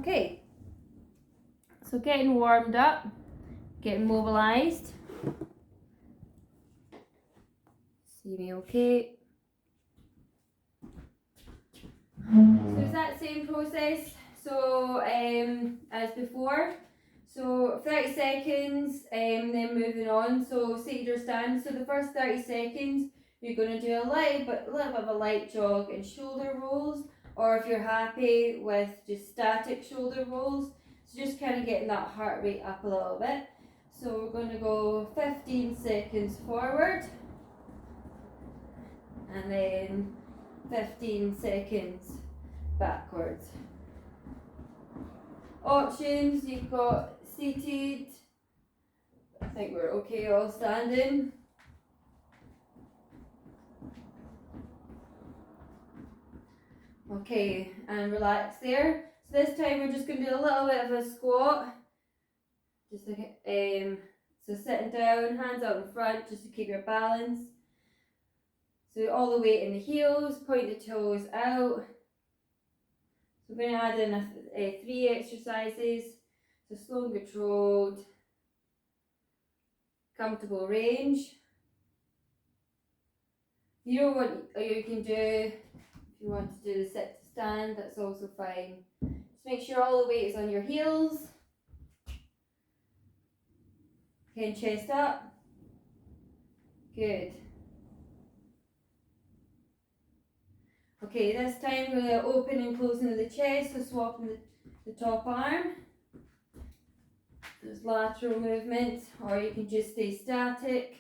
Okay, so getting warmed up, getting mobilised. See me okay? So it's that same process, so as before. So 30 seconds, then moving on. So seated or stand. So the first 30 seconds, you're going to do a little bit of a light jog and shoulder rolls, or if you're happy with just static shoulder rolls, so just kind of getting that heart rate up a little bit. So we're going to go 15 seconds forward, and then 15 seconds backwards. Options, you've got seated. I think we're okay all standing. Okay, and relax there. So this time we're just going to do a little bit of a squat. Just like, so sitting down, hands out in front just to keep your balance. So all the weight in the heels, point the toes out. So we're going to add in 3 exercises. So slow and controlled, comfortable range. You know what you can do, if you want to do the sit to stand, that's also fine. Just make sure all the weight is on your heels. Okay, and chest up. Good. Okay, this time we're going to open and close into the chest, so swapping the top arm. There's lateral movement, or you can just stay static.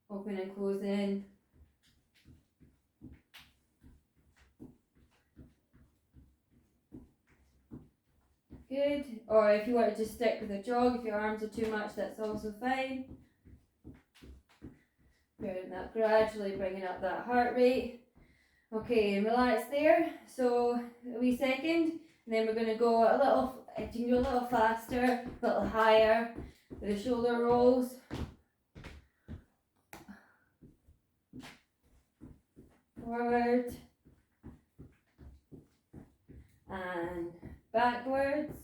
Open and close in. Good. Or if you want to just stick with a jog, if your arms are too much, that's also fine. Gradually bringing up that heart rate. Okay, and relax there. So a wee second, and then we're going to go a little. You can go a little faster, a little higher with the shoulder rolls. Forward and backwards.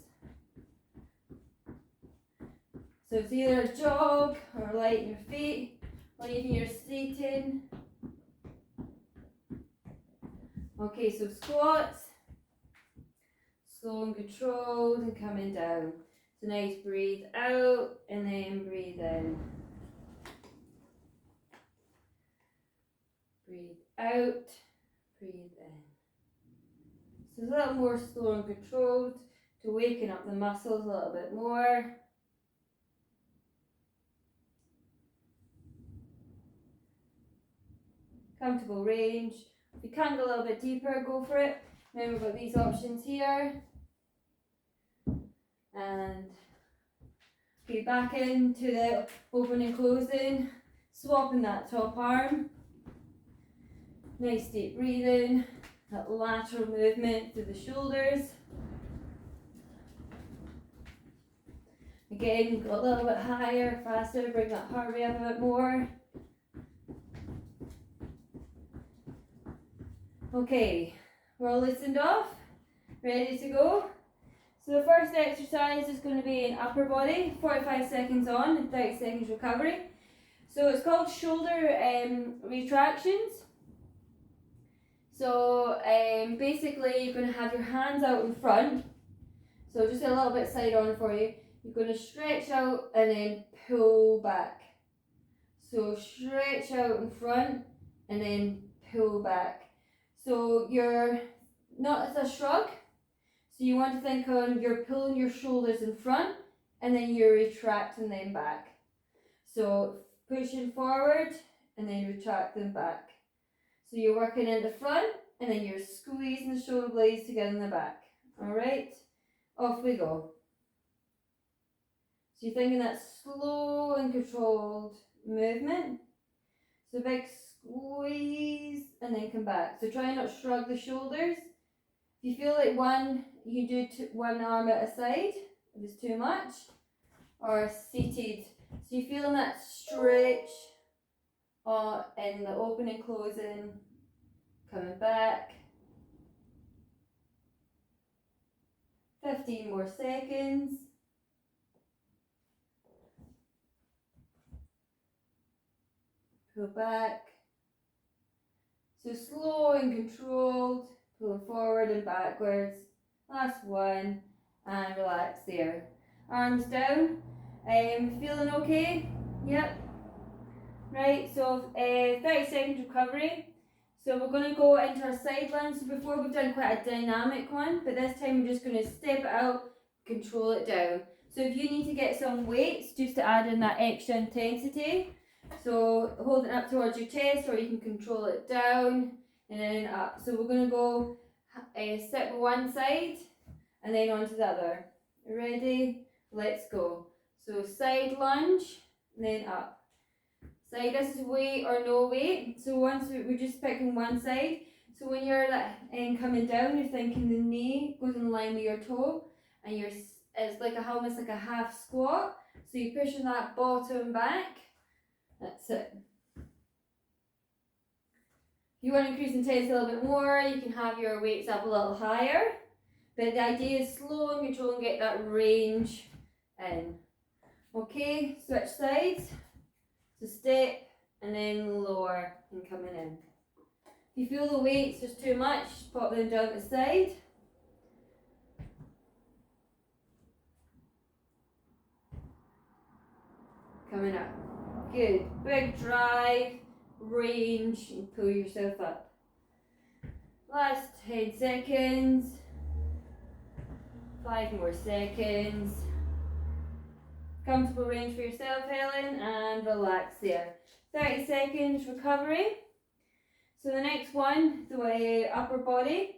So it's either a jog or light in your feet, or even you're seated. Okay, so squats, slow and controlled, and coming down. So nice, breathe out and then breathe in. Breathe out, breathe in. So it's a little more slow and controlled to waken up the muscles a little bit more. Comfortable range. If you can go a little bit deeper, go for it. Then we've got these options here. And okay, back into the open and closing, swapping that top arm. Nice deep breathing, that lateral movement through the shoulders. Again, go a little bit higher, faster, bring that heart rate up a bit more. Okay, we're all loosened off, ready to go. So the first exercise is going to be in upper body, 45 seconds on and 30 seconds recovery. So it's called shoulder retractions. So basically you're going to have your hands out in front. So just a little bit side on for you. You're going to stretch out and then pull back. So stretch out in front and then pull back. So you're not as a shrug. So you want to think on you're pulling your shoulders in front and then you're retracting them back. So pushing forward and then retracting back. So you're working in the front and then you're squeezing the shoulder blades together in the back. Alright, off we go. So you're thinking that slow and controlled movement. So big squeeze and then come back. So try not to shrug the shoulders. If you feel like you can do one arm at a side if it's too much, or seated. So you're feeling that stretch in the open and closing, coming back. 15 more seconds. Pull back. So slow and controlled, pull forward and backwards. Last one, and relax there. Arms down. Feeling okay? Yep. Right, so 30-second recovery. So we're going to go into our side lunge. So before we've done quite a dynamic one, but this time we're just going to step it out, control it down. So if you need to get some weights, just to add in that extra intensity. So hold it up towards your chest, or you can control it down and then up. So we're going to go sit with one side and then onto the other. Ready? Let's go. So side lunge, and then up. Side, this is weight or no weight. So once we're just picking one side. So when you're coming down, you're thinking the knee goes in line with your toe, and it's like almost like a half squat. So you're pushing that bottom back. That's it. If you want to increase intensity a little bit more, you can have your weights up a little higher. But the idea is slow and control and get that range in. Okay, switch sides. So step and then lower and coming in. If you feel the weights just too much, pop them down the side. Coming up. Good. Big drive, range, and pull yourself up. Last 10 seconds. 5 more seconds. Comfortable range for yourself, Helen, and relax there. 30 seconds recovery. So the next one, the upper body,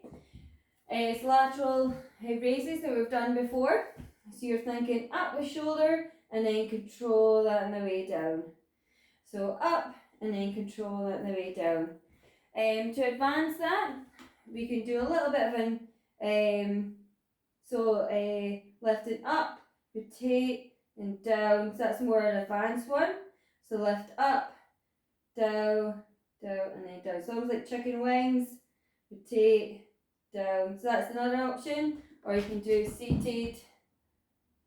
is lateral raises that we've done before. So you're thinking up the shoulder and then control that on the way down. So up and then control that on the way down. To advance that, we can do a little bit of an lifting up, rotate and down. So that's more an advanced one. So lift up, down, down, and then down. So almost like chicken wings, rotate, down. So that's another option. Or you can do seated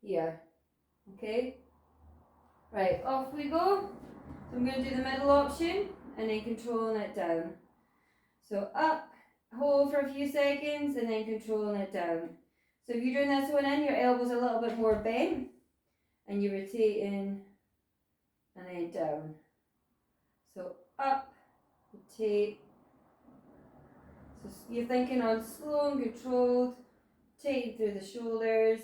here. Okay? Right, off we go. So I'm going to do the middle option and then controlling it down. So up, hold for a few seconds and then controlling it down. So if you're doing this one in, your elbows are a little bit more bent and you're rotating and then down. So up, rotate. So you're thinking on slow and controlled, taking through the shoulders,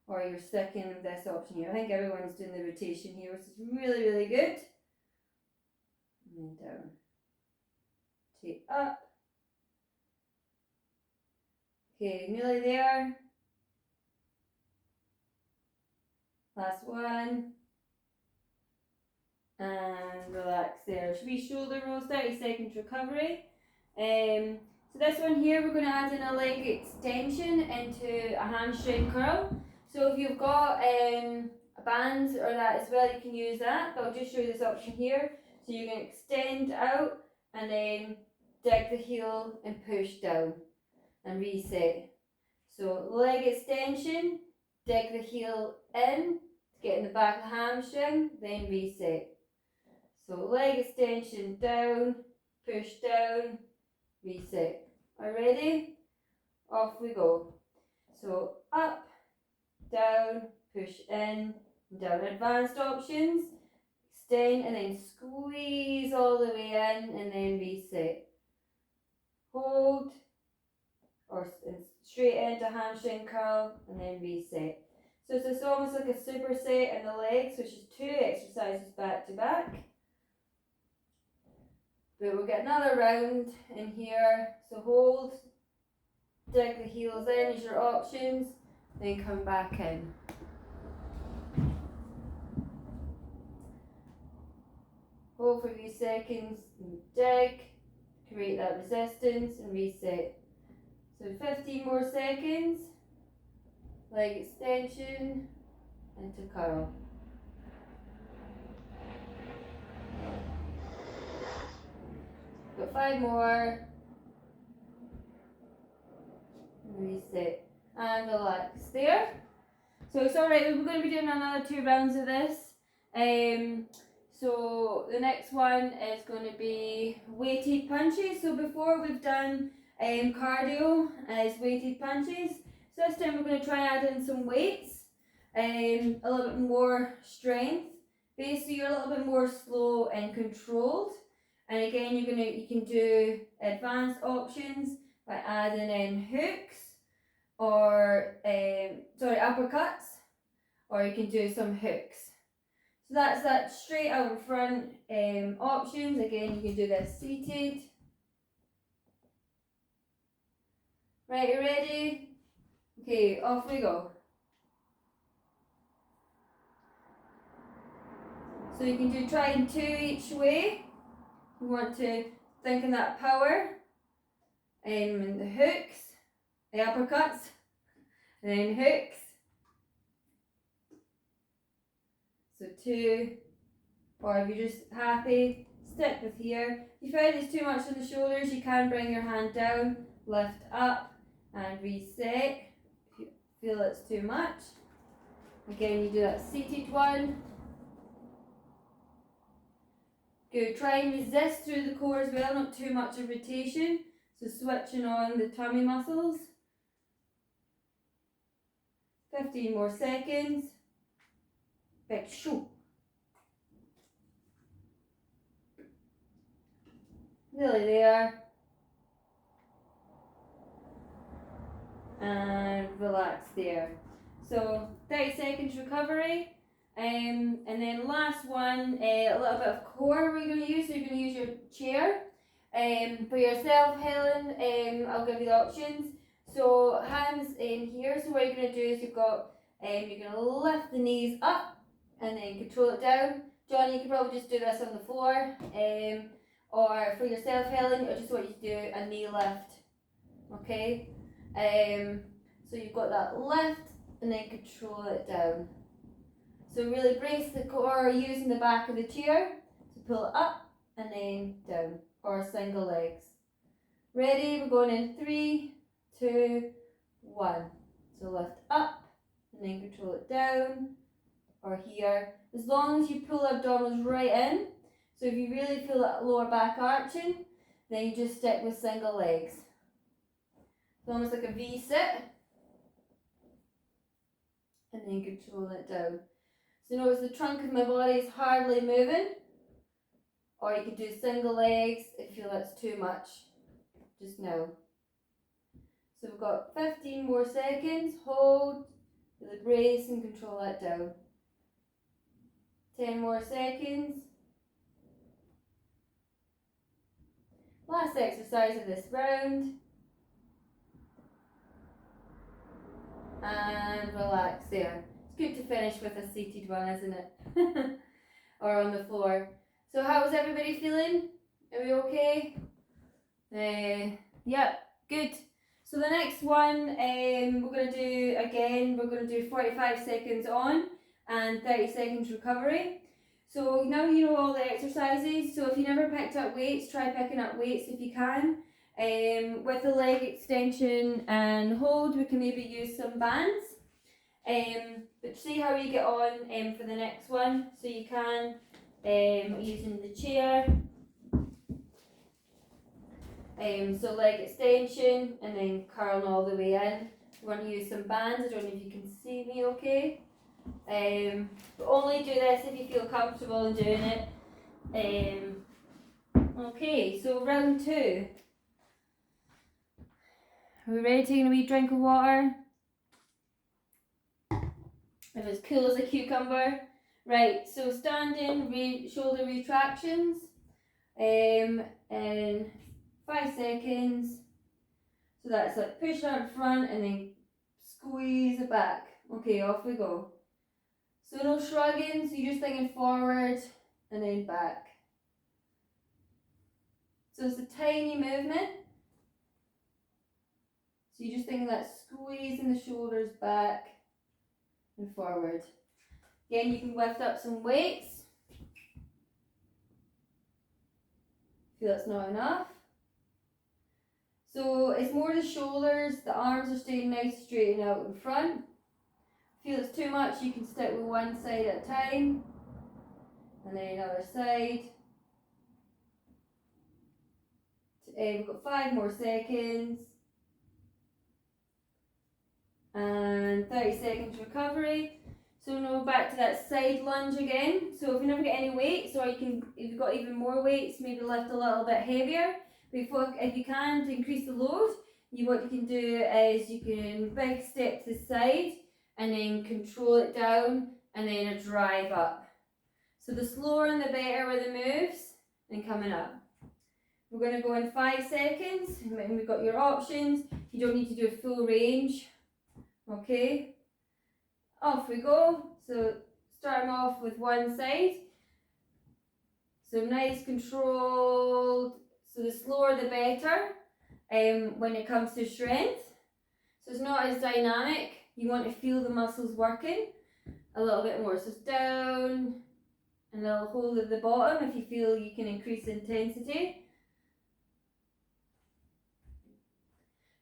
or you're sticking with this option here. I think everyone's doing the rotation here, which is really, really good. And then down. Take up. Okay, nearly there. Last one. And relax there. Should be shoulder rolls, 30 seconds recovery. So this one here, we're going to add in a leg extension into a hamstring curl. So if you've got a band or that as well, you can use that. But I'll just show you this option here. So you can extend out and then dig the heel and push down and reset. So leg extension, dig the heel in to get in the back of the hamstring, then reset. So leg extension down, push down, reset. Are you ready? Off we go. So up, down, push in, down. Advanced options, extend and then squeeze all the way in and then reset. Hold or straight into hamstring curl and then reset. So it's almost like a superset in the legs, which is 2 exercises back to back. But we'll get another round in here. So hold, dig the heels in as your options, then come back in. Hold for a few seconds and dig, create that resistance and reset. So 15 more seconds, leg extension into curl. Got 5 more, reset. and relax there. So it's alright, we're going to be doing another 2 rounds of this. So the next one is going to be weighted punches. So before we've done cardio as weighted punches. So this time we're going to try add in some weights, a little bit more strength. Basically you're a little bit more slow and controlled. And again you can do advanced options by adding in hooks or uppercuts, or you can do some hooks. So that's that straight out in front options. Again, you can do this seated. Right, you ready? Okay, off we go. So you can do try 2 each way. You want to think in that power. And the hooks, the uppercuts, and then hooks. So 2, or if you're just happy, stick with here. If you find it's too much on the shoulders, you can bring your hand down, lift up, and reset. If you feel it's too much, again you do that seated one. Good, try and resist through the core as well, not too much of rotation. So switching on the tummy muscles. 15 more seconds. Big shoo. Nearly there. And relax there. So 30 seconds recovery. And then last one, a little bit of core we're going to use. So you're going to use your chair. For yourself, Helen, I'll give you the options. So hands in here. So what you're going to do is you're going to lift the knees up and then control it down. Johnny, you can probably just do this on the floor. Or for yourself, Helen, I just want you to do a knee lift. Okay. So you've got that lift and then control it down. So really brace the core using the back of the chair to pull it up and then down, or single legs. Ready? We're going in 3, 2, 1. So lift up and then control it down, or here. As long as you pull the abdominals right in. So if you really feel that lower back arching, then you just stick with single legs. It's almost like a V sit. And then control it down. So notice the trunk of my body is hardly moving. Or you can do single legs if you feel that's too much. Just now. So we've got 15 more seconds. Hold, really brace and control that down. 10 more seconds. Last exercise of this round. And relax there. It's good to finish with a seated one, isn't it? Or on the floor. So how is everybody feeling? Are we okay? Yep, good. So the next one we're going to do 45 seconds on and 30 seconds recovery. So now you know all the exercises. So if you never picked up weights, try picking up weights if you can. With the leg extension and hold, we can maybe use some bands. But see how you get on for the next one. So you can, using the chair. So leg extension and then curling all the way in. You want to use some bands. I don't know if you can see me okay. But only do this if you feel comfortable in doing it. Okay, so round 2. Are we ready to take a wee drink of water? If it's cool as a cucumber. Right, so standing, shoulder retractions. And 5 seconds. So that's like push out in front and then squeeze it back. Okay, off we go. So no shrugging, so you're just thinking forward and then back. So it's a tiny movement. So you're just thinking that squeezing the shoulders back and forward. Again, you can lift up some weights. Feel it's not enough. So it's more the shoulders, the arms are staying nice straight and out in front. Feel it's too much, you can stick with one side at a time. And then other side. We've got 5 more seconds. And 30 seconds recovery. So now back to that side lunge again. So if you never get any weights, or if you've got even more weights, maybe lift a little bit heavier. Before, if you can, to increase the load, what you can do is you can big step to the side and then control it down and then a drive up. So the slower and the better with the moves and coming up. We're going to go in 5 seconds and we've got your options. You don't need to do a full range. Okay, off we go. So starting off with one side. So nice controlled. So the slower the better when it comes to strength. So it's not as dynamic. You want to feel the muscles working a little bit more. So it's down and a little hold at the bottom if you feel you can increase intensity.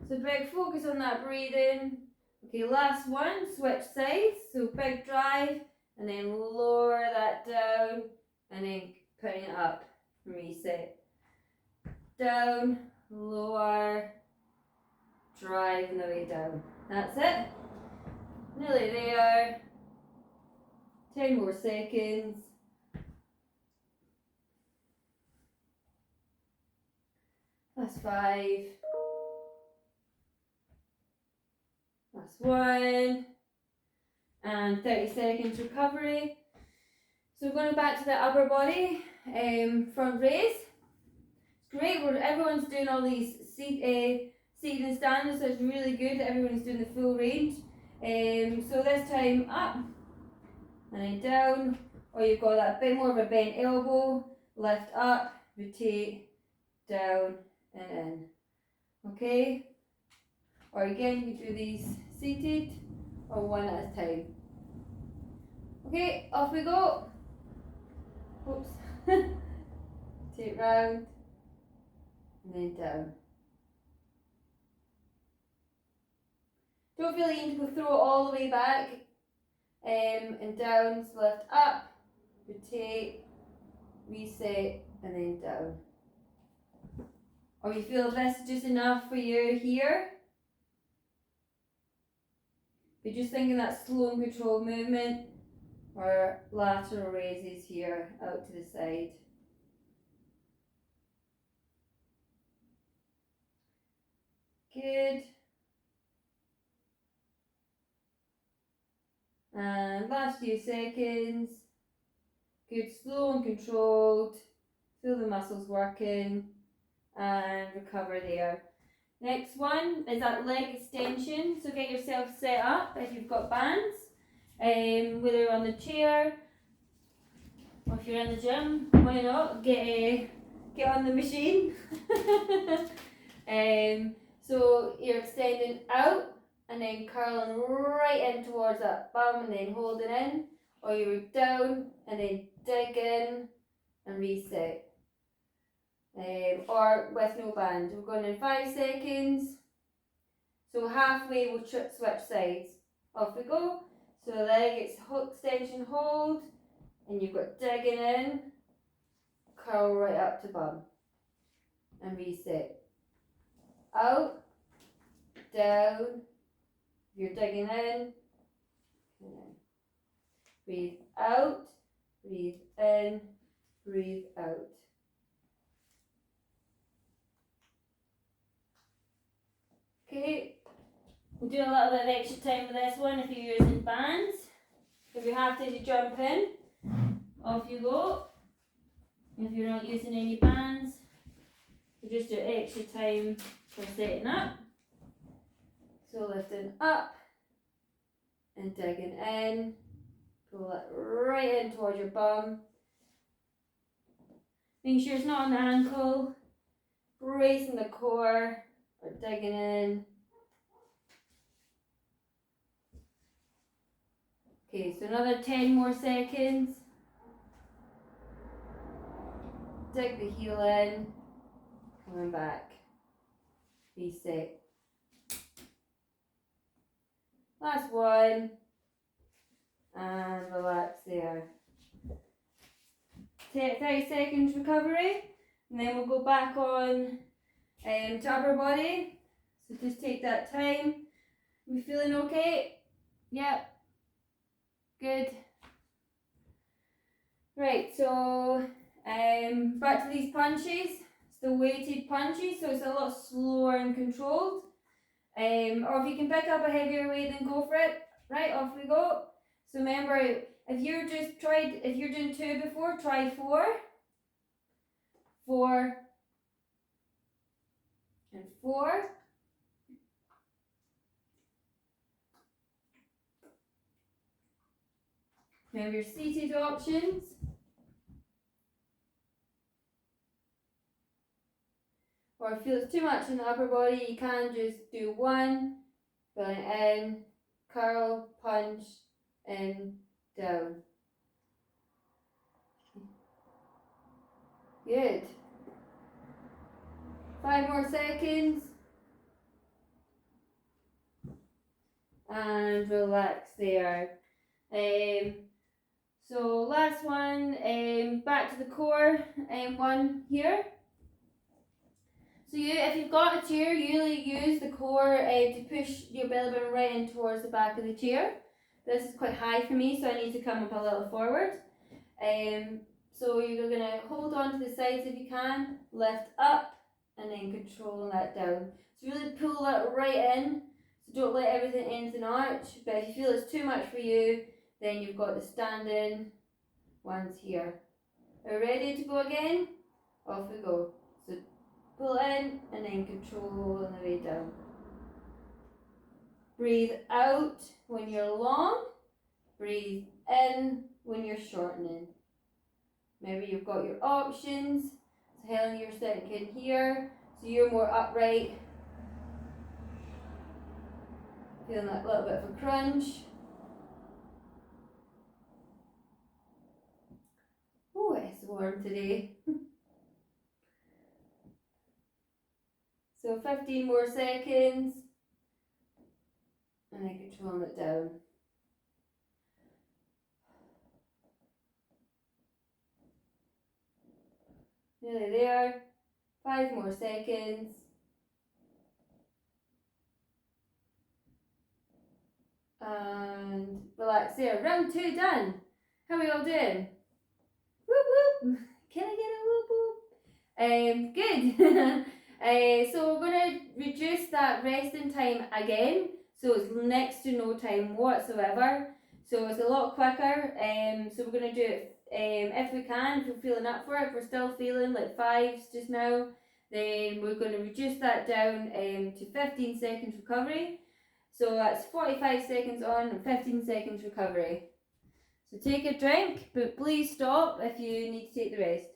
So big focus on that breathing. Okay, last one, switch sides. So big drive and then lower that down and then putting it up. Reset. Down, lower, drive on the way down. That's it. Nearly there. 10 more seconds. That's 5. That's 1. And 30 seconds recovery. So going back to the upper body, front raise. It's great, everyone's doing all these seated and standing, so it's really good that everyone's doing the full range. So this time up and then down, or you've got that bit more of a bent elbow, lift up, rotate, down and in. Okay? Or again, you do these seated or one at a time. Okay, off we go. Oops. Take round and then down. Don't feel you need to throw it all the way back and down. So lift up, rotate, reset and then down. Or you feel this is just enough for you here. You're just thinking that slow and controlled movement or lateral raises here out to the side. Good. And last few seconds. Good, slow and controlled. Feel the muscles working and recover there. Next one is that leg extension. So get yourself set up if you've got bands, whether on the chair or if you're in the gym, why not get on the machine. So you're extending out and then curling right in towards that bum and then holding in, or you're down and then dig in and reset. Or with no band. We're going in 5 seconds. So halfway we'll switch sides. Off we go. So the leg, it's extension hold, and you've got digging in, curl right up to bum, and reset. Out, down, you're digging in, and in. Breathe out, breathe in, breathe out. Okay, we'll do a little bit of extra time with this one if you're using bands. If you have to, you jump in, off you go. If you're not using any bands, you just do extra time for setting up. So lifting up and digging in, pull it right in towards your bum. Make sure it's not on the ankle, bracing the core or digging in. Okay, so another 10 more seconds. Dig the heel in, coming back. reset. Last one, and relax there. Take 30 seconds recovery, and then we'll go back on to upper body. So just take that time. You feeling okay? Yep. Good. Right, so back to these punches. It's the weighted punches, so it's a lot slower and controlled. Or if you can pick up a heavier weight, then go for it. Right, off we go. So remember, if you're doing 2 before, try 4. 4 and 4. Remember your seated options. Or if it feels too much in the upper body, you can just do 1, fill it in, curl, punch, in, down. Good. 5 more seconds. And relax there. So last one, back to the core, one here. So if you've got a chair, you usually use the core to push your belly button right in towards the back of the chair. This is quite high for me, so I need to come up a little forward. So you're going to hold on to the sides if you can, lift up, and then control that down. So really pull that right in, so don't let everything in an arch, but if you feel it's too much for you, then you've got the standing ones here. Are you ready to go again? Off we go. So pull in, and then control on the way down. Breathe out when you're long, breathe in when you're shortening. Maybe you've got your options. So Helen, you're sitting in here, so you're more upright. Feeling that little bit of a crunch. Oh, it's warm today. So 15 more seconds. And then controlling it down. Nearly there. 5 more seconds. And relax there. Round 2 done. How are we all doing? Whoop whoop. Can I get a whoop whoop? Good. So we're going to reduce that resting time again. So it's next to no time whatsoever. So it's a lot quicker. So we're going to do it if we can, if we're feeling up for it. If we're still feeling like 5s just now, then we're going to reduce that down to 15 seconds recovery. So that's 45 seconds on and 15 seconds recovery. So take a drink, but please stop if you need to take the rest.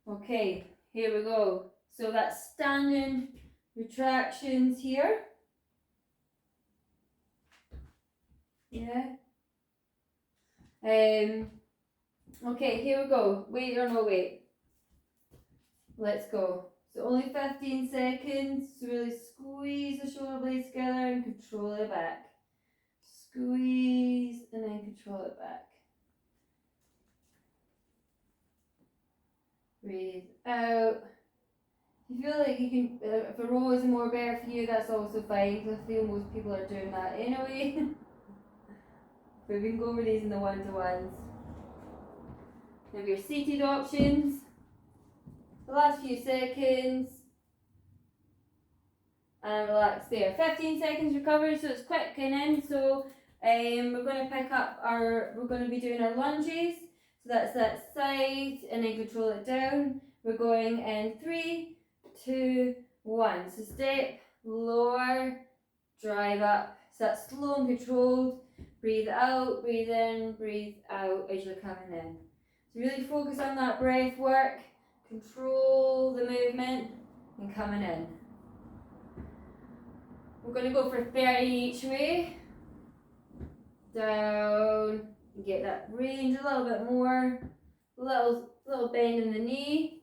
Okay, here we go. So that's standing retractions here. Yeah. Okay, here we go. Weight or no weight. Let's go. So only 15 seconds. So really squeeze the shoulder blades together and control it back. Squeeze and then control it back. Breathe out. If you feel like you can, if a row is more better for you, that's also fine, because I feel most people are doing that anyway. But we can go over these in the one-to-ones. Now your seated options. The last few seconds. And relax there. 15 seconds recovery, so it's quick and in. So we're going to pick up we're going to be doing our lunges. So that's that side and then control it down. We're going in 3, 2, 1. So step, lower, drive up. So that's slow and controlled. Breathe out, breathe in, breathe out as you're coming in. So really focus on that breath work. Control the movement and coming in. We're going to go for 30 each way. Down. Get that range a little bit more. Little little bend in the knee.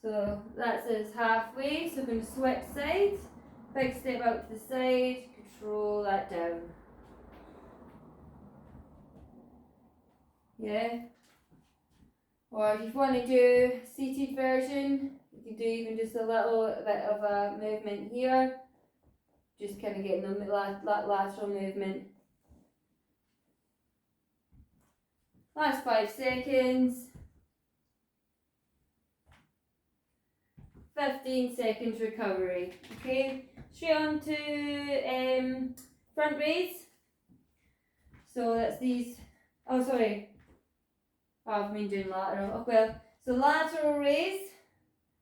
So that's us halfway. So we're going to switch sides. Big step out to the side, control that down. Yeah. Or if you want to do seated version, you can do even just a little bit of a movement here. Just kind of getting the lateral movement. Last 5 seconds. 15 seconds recovery. Okay, straight on to front raise. So that's these. Oh, sorry. Oh, I've been doing lateral. Oh, well, so lateral raise,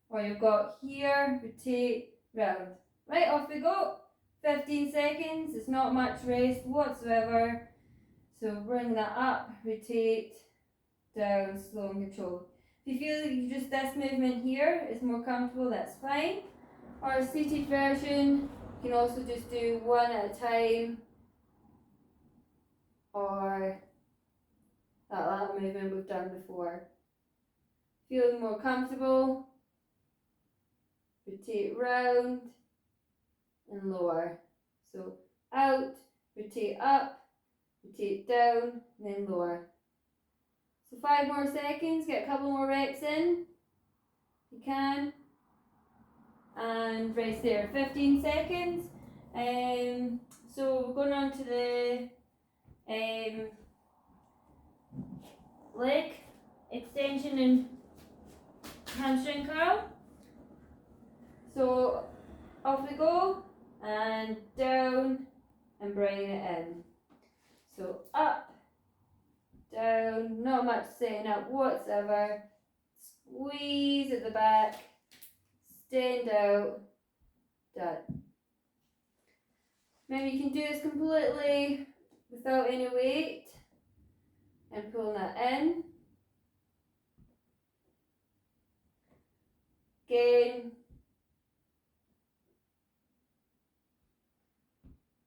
or you've got here, rotate, round. Right, off we go. 15 seconds. It's not much rest whatsoever. So bring that up, rotate, down, slow and control. If you feel like just this movement here is more comfortable, that's fine. Or a seated version, you can also just do one at a time, or that lateral movement we've done before. Feeling more comfortable, rotate round and lower. So out, rotate up, rotate down, and then lower. So 5 more seconds, get a couple more reps in, if you can. And rest there, 15 seconds. So we're going on to the leg extension and hamstring curl. So off we go, and down and bring it in. So up, down, not much setting up whatsoever. Squeeze at the back, stand out, done. Maybe you can do this completely without any weight and pulling that in. Again,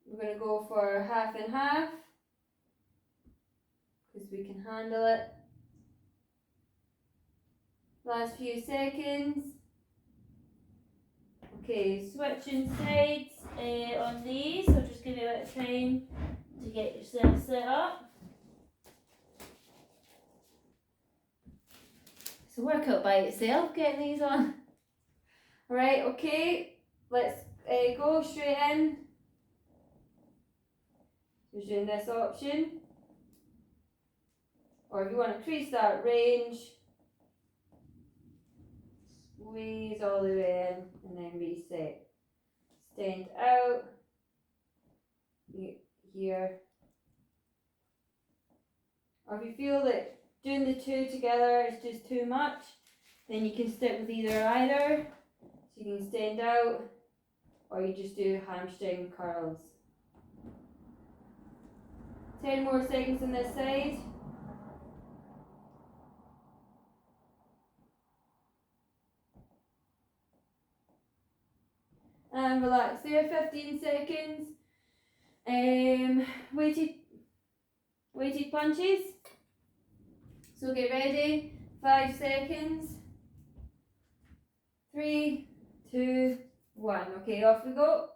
we're going to go for half and half because we can handle it. Last few seconds. Okay, switching sides on these, so just give you a bit of time to get yourself set up. It's a workout by itself, getting these on. Alright, okay, let's go straight in. Just doing this option. Or if you want to increase that range, squeeze all the way in and then reset. Stand out here. Or if you feel that doing the two together is just too much, then you can stick with either. So you can stand out, or you just do hamstring curls. 10 more seconds on this side. And relax there, 15 seconds. Weighted punches. So get ready, 5 seconds. 3, 2, 1. Okay, off we go.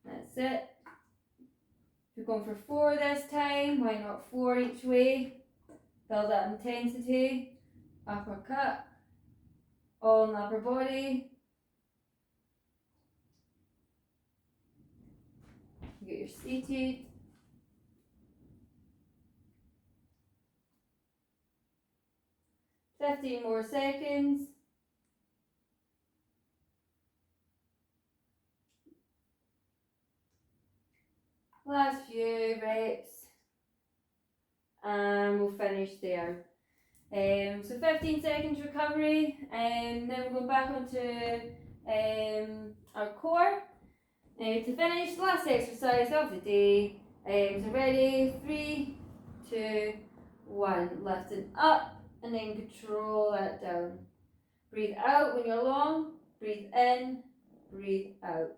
That's it. If you're going for 4 this time, why not 4 each way? Build that intensity. Uppercut. All in the upper body. You get your seated. Fifteen more seconds. Last few reps. And we'll finish there. So 15 seconds recovery, and then we'll go back onto our core. To finish, last exercise of the day. So ready, 3, 2, 1. Lifting up and then control that down. Breathe out when you're long, breathe in, breathe out.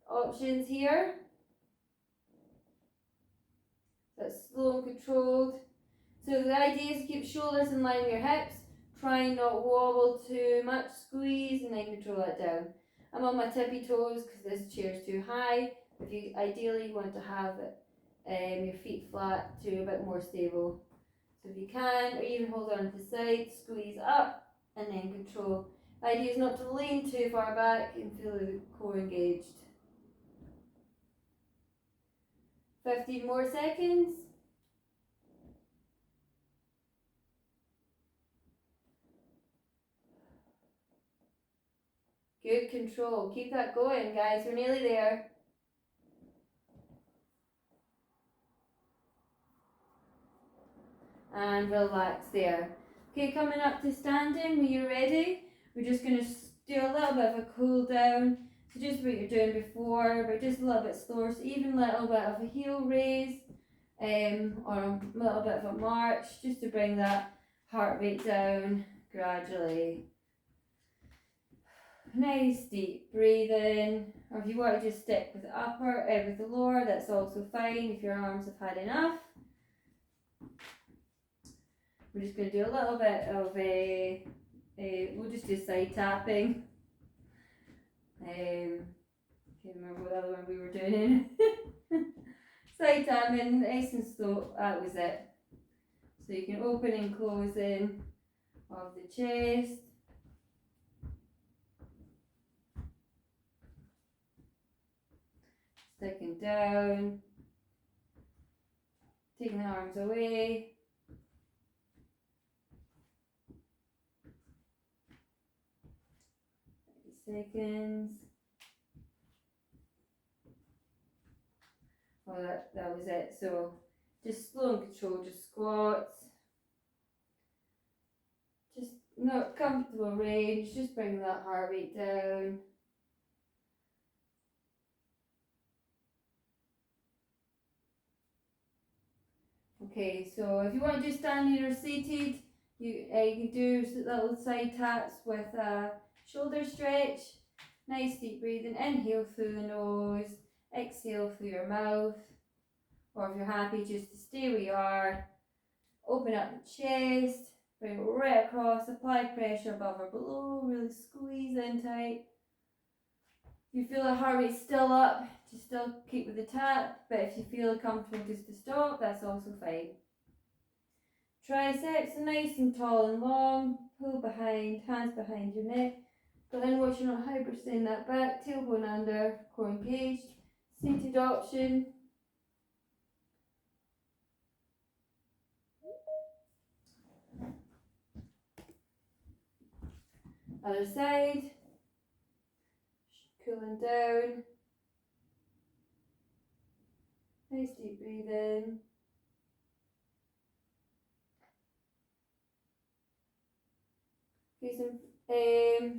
options here. That's slow and controlled. So the idea is to keep shoulders in line with your hips. Try not wobble too much, squeeze and then control it down. I'm on my tippy toes because this chair is too high. If you ideally want to have your feet flat to a bit more stable. So if you can, or even hold on to the side, squeeze up and then control. The idea is not to lean too far back and feel the core engaged. 15 more seconds. Good control. Keep that going, guys. We're nearly there. And relax there. Okay, coming up to standing. When you're ready, we're just going to do a little bit of a cool down. So just what you're doing before, but just a little bit slower. So even a little bit of a heel raise, or a little bit of a march, just to bring that heart rate down gradually. Nice deep breathing, or if you want to just stick with the upper, with the lower, that's also fine if your arms have had enough. We're just going to do a little bit of we'll just do side tapping. Can't remember what other one we were doing. Side tapping, nice and slow, that was it. So you can open and close in of the chest. Sticking down, taking the arms away. Seconds. Well, that was it. So just slow and control, just squats. Just not comfortable range, just bring that heart rate down. Okay, so if you want to do standing or seated, you can do little side taps with a shoulder stretch. Nice deep breathing, inhale through the nose, exhale through your mouth. Or if you're happy just to stay where you are, open up the chest, bring it right across, apply pressure above or below, really squeeze in tight. If you feel the heart rate still up, just still keep with the tap, but if you feel comfortable just to stop, that's also fine. Triceps are nice and tall and long, pull behind, hands behind your neck, but then watch you're not hyperextend that back, tailbone under, core engaged. Seated option. Other side. Cooling down. Nice deep breathing. Okay,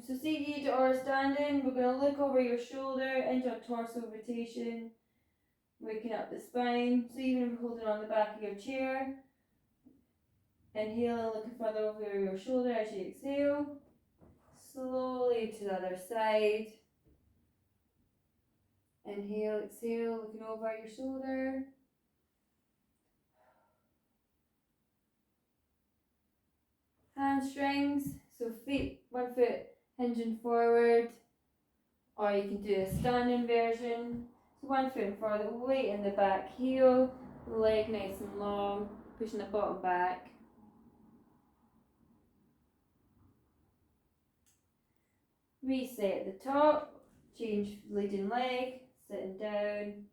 so seated or standing, we're going to look over your shoulder into a torso rotation, waking up the spine. So even if you're holding on the back of your chair, inhale and looking further over your shoulder as you exhale. Slowly to the other side. Inhale, exhale, looking over your shoulder. Hamstrings, so feet, one foot hinging forward, or you can do a standing version. So one foot forward, weight in the back heel, leg nice and long, pushing the bottom back. Reset at the top, change leading leg, sitting down.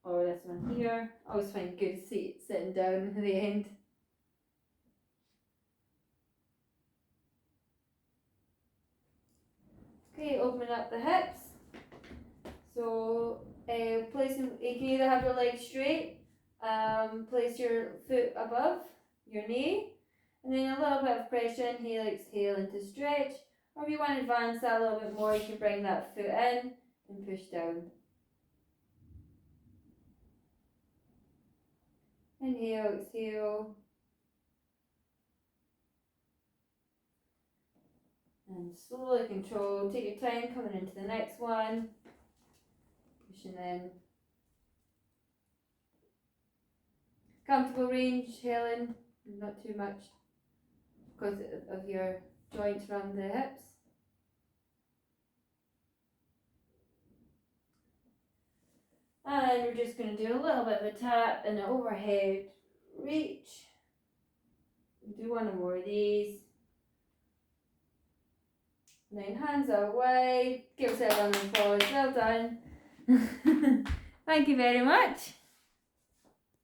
Or this one here, I always find good seat sitting down at the end. Okay, open up the hips. So placing, you can either have your legs straight, place your foot above your knee, and then a little bit of pressure, inhale, exhale into stretch. Or if you want to advance that a little bit more, you can bring that foot in and push down. Inhale, exhale. And And slowly control, take your time coming into the next one. Pushing in. Comfortable range, Helen, not too much because of your joints around the hips. And we're just going to do a little bit of a tap and an overhead reach. Do one or more of these. And then hands out wide. Give yourself a round of applause. Well done. Thank you very much.